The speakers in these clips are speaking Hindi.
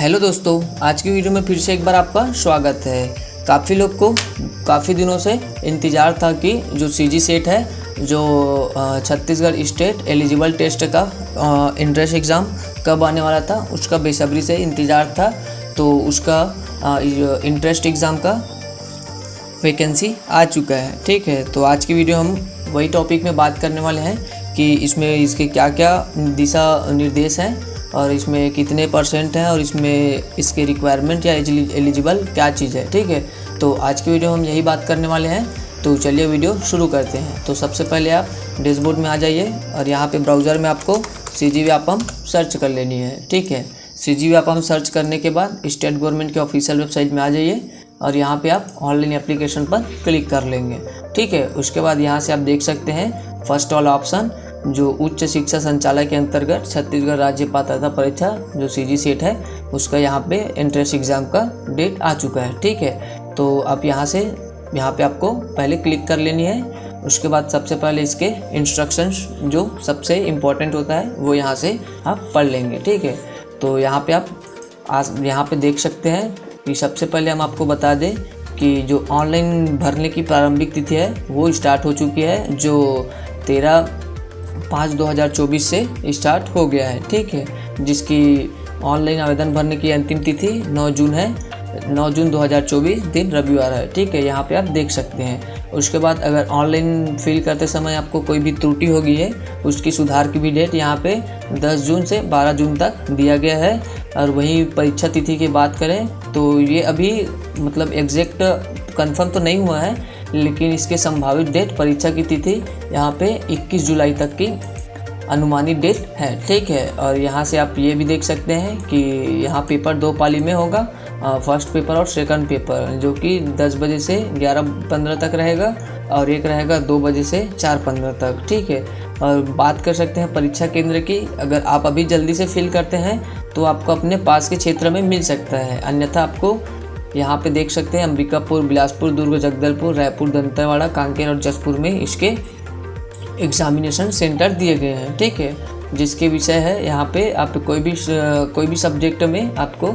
हेलो दोस्तों, आज की वीडियो में फिर से एक बार आपका स्वागत है। काफ़ी लोग को काफ़ी दिनों से इंतज़ार था कि जो सीजी सेट है, जो छत्तीसगढ़ स्टेट एलिजिबल टेस्ट का एंट्रेंस एग्ज़ाम कब आने वाला था, उसका बेसब्री से इंतज़ार था। तो उसका एंट्रेंस एग्ज़ाम का वैकेंसी आ चुका है। ठीक है, तो आज की वीडियो हम वही टॉपिक में बात करने वाले हैं कि इसमें इसके क्या क्या दिशा निर्देश हैं और इसमें कितने परसेंट हैं और इसमें इसके रिक्वायरमेंट या एलिजिबल क्या चीज़ है। ठीक है, तो आज की वीडियो हम यही बात करने वाले हैं। तो चलिए वीडियो शुरू करते हैं। तो सबसे पहले आप डैशबोर्ड में आ जाइए और यहाँ पे ब्राउज़र में आपको सीजी व्यापम सर्च कर लेनी है। ठीक है, सीजी व्यापम सर्च करने के बाद स्टेट गवर्नमेंट के ऑफिशियल वेबसाइट में आ जाइए और यहाँ पे आप ऑनलाइन एप्लीकेशन पर क्लिक कर लेंगे। ठीक है, उसके बाद यहाँ से आप देख सकते हैं फर्स्ट वाला ऑप्शन, जो उच्च शिक्षा संचालय के अंतर्गत छत्तीसगढ़ राज्य पात्रता परीक्षा जो सीजी सेट है, उसका यहाँ पे एंट्रेंस एग्ज़ाम का डेट आ चुका है। ठीक है, तो आप यहाँ पे आपको पहले क्लिक कर लेनी है। उसके बाद सबसे पहले इसके इंस्ट्रक्शंस जो सबसे इम्पोर्टेंट होता है वो यहाँ से आप पढ़ लेंगे। ठीक है, तो यहाँ पे आप यहाँ पे देख सकते हैं कि सबसे पहले हम आपको बता दें कि जो ऑनलाइन भरने की प्रारंभिक तिथि है वो स्टार्ट हो चुकी है, जो 13/5/2024 से स्टार्ट हो गया है। ठीक है, जिसकी ऑनलाइन आवेदन भरने की अंतिम तिथि 9 जून है। 9 जून 2024 दिन रविवार है। ठीक है, यहाँ पे आप देख सकते हैं। उसके बाद अगर ऑनलाइन फिल करते समय आपको कोई भी त्रुटि होगी है, उसकी सुधार की भी डेट यहाँ पे 10 जून से 12 जून तक दिया गया है। और वहीं परीक्षा तिथि की बात करें तो ये अभी मतलब एग्जैक्ट कंफर्म तो नहीं हुआ है, लेकिन इसके संभावित डेट परीक्षा की तिथि यहाँ पे 21 जुलाई तक की अनुमानित डेट है। ठीक है, और यहाँ से आप ये भी देख सकते हैं कि यहाँ पेपर 2 पाली में होगा, फर्स्ट पेपर और सेकंड पेपर, जो कि 10 बजे से 11:15 तक रहेगा और एक रहेगा 2 बजे से 4:15 तक। ठीक है, और बात कर सकते हैं परीक्षा केंद्र की। अगर आप अभी जल्दी से फिल करते हैं तो आपको अपने पास के क्षेत्र में मिल सकता है, अन्यथा आपको यहाँ पे देख सकते हैं अंबिकापुर, बिलासपुर, दुर्ग, जगदलपुर, रायपुर, दंतेवाड़ा, कांकेर और जसपुर में इसके एग्जामिनेशन सेंटर दिए गए हैं। ठीक है, जिसके विषय है यहाँ पे आप कोई भी सब्जेक्ट में आपको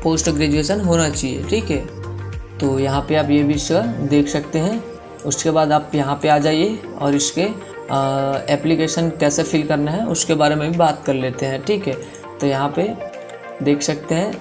पोस्ट ग्रेजुएशन होना चाहिए। ठीक है, तो यहाँ पे आप ये विषय देख सकते हैं। उसके बाद आप यहाँ पे आ जाइए और इसके एप्लीकेशन कैसे फिल करना है उसके बारे में भी बात कर लेते हैं। ठीक है, तो यहाँ पे देख सकते हैं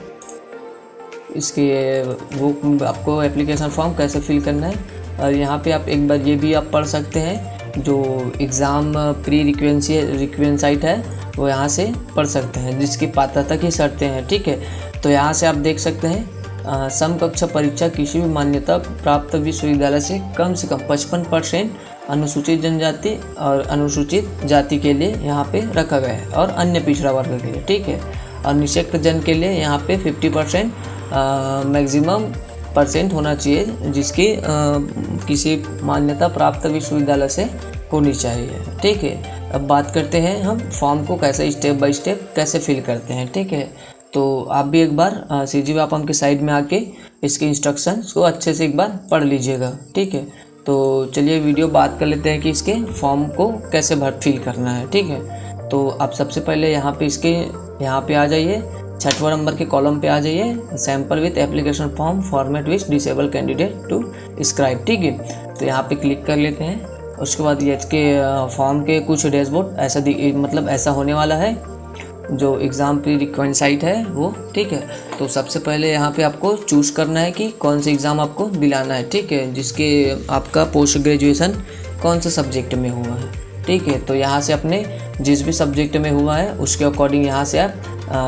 इसके वो आपको एप्लीकेशन फॉर्म कैसे फिल करना है। और यहाँ पे आप एक बार ये भी आप पढ़ सकते हैं, जो एग्ज़ाम प्री रिक्वेंसाइट है वो यहाँ से पढ़ सकते हैं, जिसकी पात्रता की शर्तें हैं। ठीक है, तो यहाँ से आप देख सकते हैं समकक्ष परीक्षा किसी भी मान्यता प्राप्त विश्वविद्यालय से कम 55% अनुसूचित जनजाति और अनुसूचित जाति के लिए यहाँ पे रखा गया है और अन्य पिछड़ा वर्ग के लिए। ठीक है, और निःशक्त जन के लिए यहाँ पे 50% मैक्सिमम परसेंट होना चाहिए, जिसकी किसी मान्यता प्राप्त विश्वविद्यालय से होनी चाहिए। ठीक है, अब बात करते हैं हम फॉर्म को कैसे स्टेप बाय स्टेप कैसे फिल करते हैं। ठीक है, तो आप भी एक बार सीजी व्यापम के साइड में आके इसके इंस्ट्रक्शंस को अच्छे से एक बार पढ़ लीजिएगा। ठीक है, तो चलिए वीडियो बात कर लेते हैं कि इसके फॉर्म को कैसे फिल करना है। ठीक है, तो आप सबसे पहले यहाँ पे आ जाइए, 6वां नंबर के कॉलम पे आ जाइए, sample with application form format with disable candidate to scribe. ठीक है, तो यहाँ पे क्लिक कर लेते हैं। उसके बाद ये इसके फॉर्म के कुछ डैशबोर्ड ऐसा होने वाला है, जो एग्ज़ाम प्री रिक्वेंसाइट है वो। ठीक है, तो सबसे पहले यहाँ पे आपको चूज़ करना है कि कौन सा एग्ज़ाम आपको दिलाना है। ठीक है, जिसके आपका पोस्ट ग्रेजुएशन कौन से सब्जेक्ट में हुआ है। ठीक है, तो यहाँ से अपने जिस भी सब्जेक्ट में हुआ है उसके अकॉर्डिंग यहाँ से आप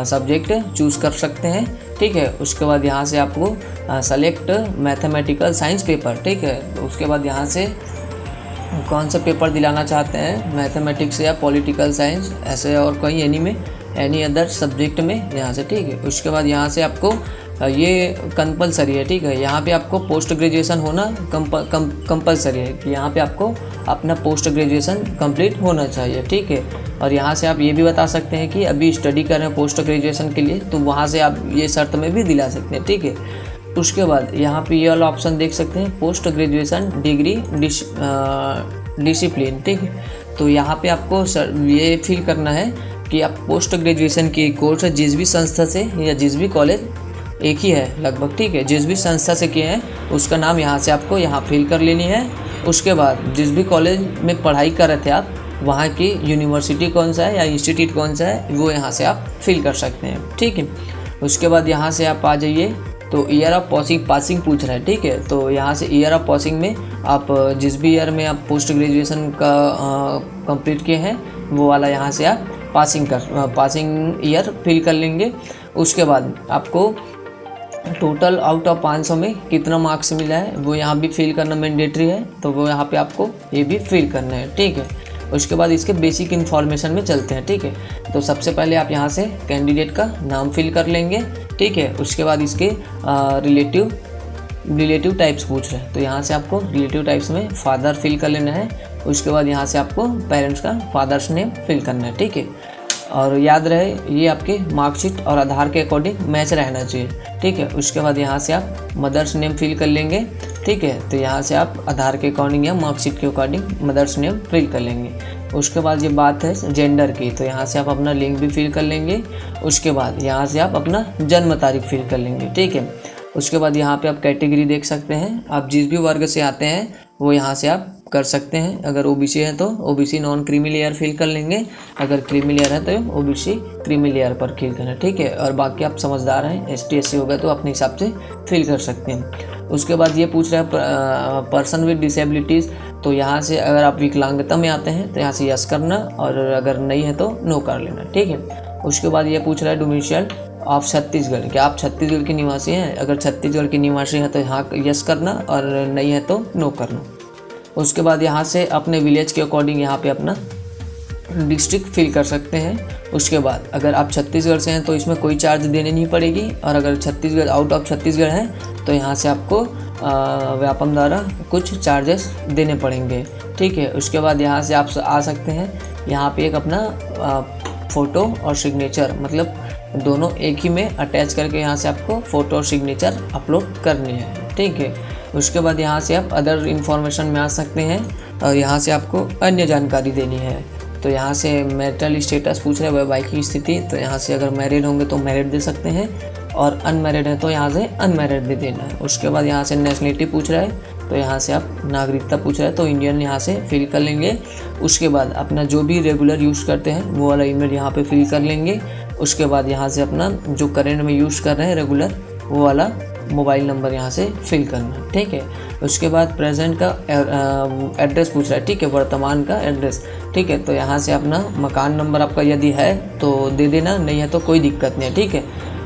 सब्जेक्ट चूज़ कर सकते हैं। ठीक है, उसके बाद यहाँ से आपको सेलेक्ट मैथमेटिकल साइंस पेपर। ठीक है, तो उसके बाद यहाँ से कौन सा पेपर दिलाना चाहते हैं, मैथमेटिक्स या पॉलिटिकल साइंस, ऐसे और कोई एनी अदर सब्जेक्ट में यहाँ से। ठीक है, उसके बाद यहाँ से आपको ये कंपलसरी है। ठीक है, यहाँ पे आपको पोस्ट ग्रेजुएशन होना कंपलसरी है कि यहाँ पे आपको अपना पोस्ट ग्रेजुएशन कंप्लीट होना चाहिए। ठीक है, और यहाँ से आप ये भी बता सकते हैं कि अभी स्टडी कर रहे हैं पोस्ट ग्रेजुएशन के लिए, तो वहाँ से आप ये शर्त में भी दिला सकते हैं। ठीक है, उसके बाद यहाँ पे ये वाला ऑप्शन देख सकते हैं, पोस्ट ग्रेजुएशन डिग्री डिसिप्लिन। ठीक है, तो यहाँ पे आपको ये फिल करना है कि आप पोस्ट ग्रेजुएशन की कोर्स जिस भी संस्था से या जिस भी कॉलेज, एक ही है लगभग, ठीक है, जिस भी संस्था से किए हैं उसका नाम यहाँ से आपको यहाँ फिल कर लेनी है। उसके बाद जिस भी कॉलेज में पढ़ाई कर रहे थे आप, वहाँ की यूनिवर्सिटी कौन सा है या इंस्टीट्यूट कौन सा है, वो यहाँ से आप फिल कर सकते हैं, ठीक है। उसके बाद यहाँ से आप आ जाइए, तो ईयर ऑफ पासिंग पूछ रहा है, ठीक है। तो यहाँ से ईयर ऑफ पासिंग में आप जिस भी ईयर में आप पोस्ट ग्रेजुएशन का कंप्लीट किए हैं वो वाला यहाँ से आप पासिंग ईयर फिल कर लेंगे। उसके बाद आपको टोटल आउट ऑफ 500 में कितना मार्क्स मिला है वो यहाँ भी फिल करना मैंडेटरी है, तो वो यहाँ पे आपको ये भी फिल करना है, ठीक है। उसके बाद इसके बेसिक इन्फॉर्मेशन में चलते हैं, ठीक है। तो सबसे पहले आप यहाँ से कैंडिडेट का नाम फिल कर लेंगे, ठीक है। उसके बाद इसके रिलेटिव टाइप्स पूछ रहे हैं, तो यहाँ से आपको रिलेटिव टाइप्स में फादर फिल कर लेना है। उसके बाद यहाँ से आपको पेरेंट्स का फादर्स नेम फिल करना है, ठीक है। और याद रहे ये आपके मार्कशीट और आधार के अकॉर्डिंग मैच रहना चाहिए, ठीक है। उसके बाद यहाँ से आप मदर्स नेम फिल कर लेंगे, ठीक है। तो यहाँ से आप आधार के अकॉर्डिंग या मार्कशीट के अकॉर्डिंग मदर्स नेम फिल कर लेंगे। उसके बाद ये बात है जेंडर की, तो यहाँ से आप अपना लिंग भी फिल कर लेंगे। उसके बाद यहाँ से आप अपना जन्म तारीख फिल कर लेंगे, ठीक है। उसके बाद यहाँ पे आप कैटेगरी देख सकते हैं, आप जिस भी वर्ग से आते हैं वो यहाँ से आप कर सकते हैं। अगर ओबीसी है तो OBC non creamy layer fill कर लेंगे, अगर क्रीमी लेयर है तो ओबीसी क्रीमी लेयर पर फिल करना, ठीक है। और बाकी आप समझदार हैं, एसटी एससी हो गए तो अपने हिसाब से फिल कर सकते हैं। उसके बाद ये पूछ रहा है पर्सन विद डिसेबिलिटीज़, तो यहाँ से अगर आप विकलांगता में आते हैं तो यहाँ से यस करना, और अगर नहीं है तो नो कर लेना, ठीक है। उसके बाद ये पूछ रहा है डोमिसाइल ऑफ छत्तीसगढ़, क्या आप छत्तीसगढ़ के निवासी हैं, अगर छत्तीसगढ़ के निवासी हैं तो यहाँ यस करना, और नहीं है तो नो करना। उसके बाद यहाँ से अपने विलेज के अकॉर्डिंग यहाँ पे अपना डिस्ट्रिक्ट फिल कर सकते हैं। उसके बाद अगर आप छत्तीसगढ़ से हैं तो इसमें कोई चार्ज देने नहीं पड़ेगी, और अगर छत्तीसगढ़ आउट ऑफ छत्तीसगढ़ है तो यहाँ से आपको व्यापम द्वारा कुछ चार्जेस देने पड़ेंगे, ठीक है। उसके बाद यहाँ से आप आ सकते हैं, यहाँ पे एक अपना फ़ोटो और सिग्नेचर, मतलब दोनों एक ही में अटैच करके यहाँ से आपको फ़ोटो और सिग्नेचर अपलोड करनी है, ठीक है। उसके बाद यहाँ से आप अदर इन्फॉर्मेशन में आ सकते हैं, और यहाँ से आपको अन्य जानकारी देनी है। तो यहाँ से मैरिटल स्टेटस पूछ रहे हैं, वैवाहिक स्थिति, तो यहाँ से अगर मैरिड होंगे तो मैरिड दे सकते हैं, और अनमैरिड है तो यहाँ से अनमैरिड दे देना है। उसके बाद यहाँ से नेशनलिटी पूछ रहा है, तो यहाँ से आप नागरिकता पूछ रहा है तो इंडियन यहाँ से फिल कर लेंगे। उसके बाद अपना जो भी रेगुलर यूज़ करते हैं वो वाला ईमेल यहाँ पे फिल कर लेंगे। उसके बाद यहाँ से अपना जो करेंट में यूज़ कर रहे हैं रेगुलर वो वाला मोबाइल नंबर यहाँ से फिल करना है, ठीक है। उसके बाद प्रेजेंट का एड्रेस पूछ रहा है, ठीक है, वर्तमान का एड्रेस, ठीक है। तो यहाँ से अपना मकान नंबर आपका यदि है तो दे देना, नहीं है तो कोई दिक्कत नहीं है, ठीक है।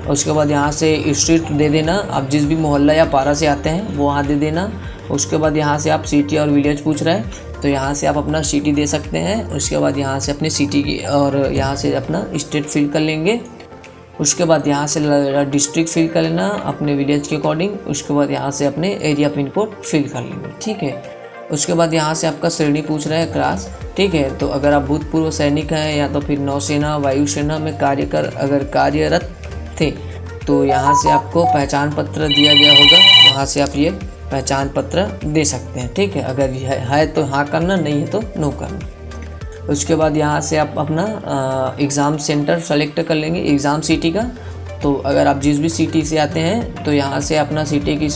उसके बाद यहाँ से स्ट्रीट दे देना, आप जिस भी मोहल्ला या पारा से आते हैं वो वहाँ दे देना। उसके बाद यहाँ से आप सिटी और विलेज पूछ रहा है, तो यहाँ से आप अपना सिटी दे सकते हैं। उसके बाद यहाँ से अपने सिटी की और यहाँ से अपना स्टेट फिल कर लेंगे। उसके बाद यहाँ से डिस्ट्रिक्ट फिल कर लेना अपने विलेज के अकॉर्डिंग। उसके बाद यहाँ से अपने एरिया पिन कोड फिल कर लेंगे, ठीक है। उसके बाद यहाँ से आपका श्रेणी पूछ रहा है क्लास, ठीक है। तो अगर आप भूतपूर्व सैनिक हैं या तो फिर नौसेना वायुसेना में अगर कार्यरत थे तो यहाँ से आपको पहचान पत्र दिया गया होगा, वहाँ से आप ये पहचान पत्र दे सकते हैं, ठीक है। अगर है तो हाँ करना, नहीं है तो नो करना। उसके बाद यहाँ से आप अपना एग्ज़ाम सेंटर सेलेक्ट कर लेंगे, एग्ज़ाम सिटी का। तो अगर आप जिस भी सिटी से आते हैं तो यहाँ से अपना सिटी की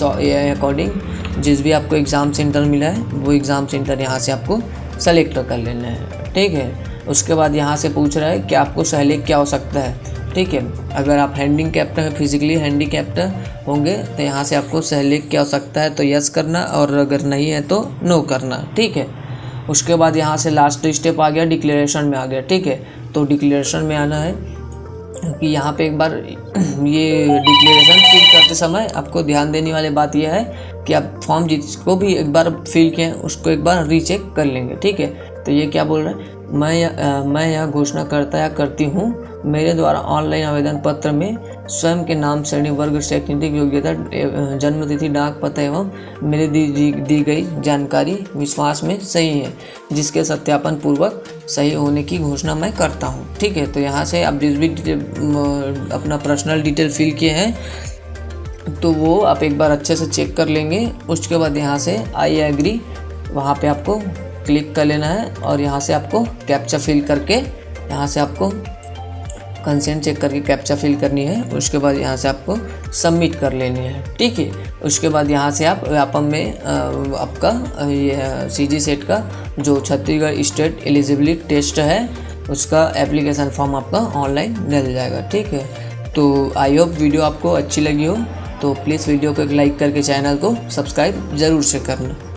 अकॉर्डिंग जिस भी आपको एग्ज़ाम सेंटर मिला है वो एग्ज़ाम सेंटर यहाँ से आपको सेलेक्ट कर लेना है, ठीक है। उसके बाद यहाँ से पूछ रहा है कि आपको सहायक क्या हो सकता है, ठीक है। अगर आप हैंडीकैप्ड हैं, फिजिकली हैंडीकैप्ड होंगे तो यहाँ से आपको सहायक क्या हो सकता है तो यस करना, और अगर नहीं है तो नो करना, ठीक है। उसके बाद यहाँ से लास्ट स्टेप आ गया, डिक्लेरेशन में आ गया, ठीक है। तो डिक्लेरेशन में आना है कि यहाँ पे एक बार ये डिक्लेरेशन फिल करते समय आपको ध्यान देने वाली बात यह है कि आप फॉर्म जिसको भी एक बार फिल किए हैं उसको एक बार रीचेक कर लेंगे, ठीक है। तो ये क्या बोल रहा है, मैं यह घोषणा करता या करती हूँ, मेरे द्वारा ऑनलाइन आवेदन पत्र में स्वयं के नाम, श्रेणी, वर्ग, शैक्षणिक योग्यता, जन्मतिथि, डाक पता एवं मेरे दी गई जानकारी विश्वास में सही है, जिसके सत्यापन पूर्वक सही होने की घोषणा मैं करता हूँ, ठीक है। तो यहाँ से आप जिस भी अपना पर्सनल डिटेल फिल किए हैं तो वो आप एक बार अच्छे से चेक कर लेंगे। उसके बाद यहाँ से आई एग्री वहाँ पे आपको क्लिक कर लेना है, और यहाँ से आपको कैप्चा फिल करके यहाँ से आपको कंसेंट चेक करके कैप्चा फिल करनी है। उसके बाद यहाँ से आपको सबमिट कर लेनी है, ठीक है। उसके बाद यहाँ से आप व्यापम में आपका ये CG सेट का जो छत्तीसगढ़ स्टेट एलिजिबिलिटी टेस्ट है उसका एप्लीकेशन फॉर्म आपका ऑनलाइन मिल जाएगा, ठीक है। तो आई होप वीडियो आपको अच्छी लगी हो, तो प्लीज़ वीडियो को एक लाइक करके चैनल को सब्सक्राइब ज़रूर से करना।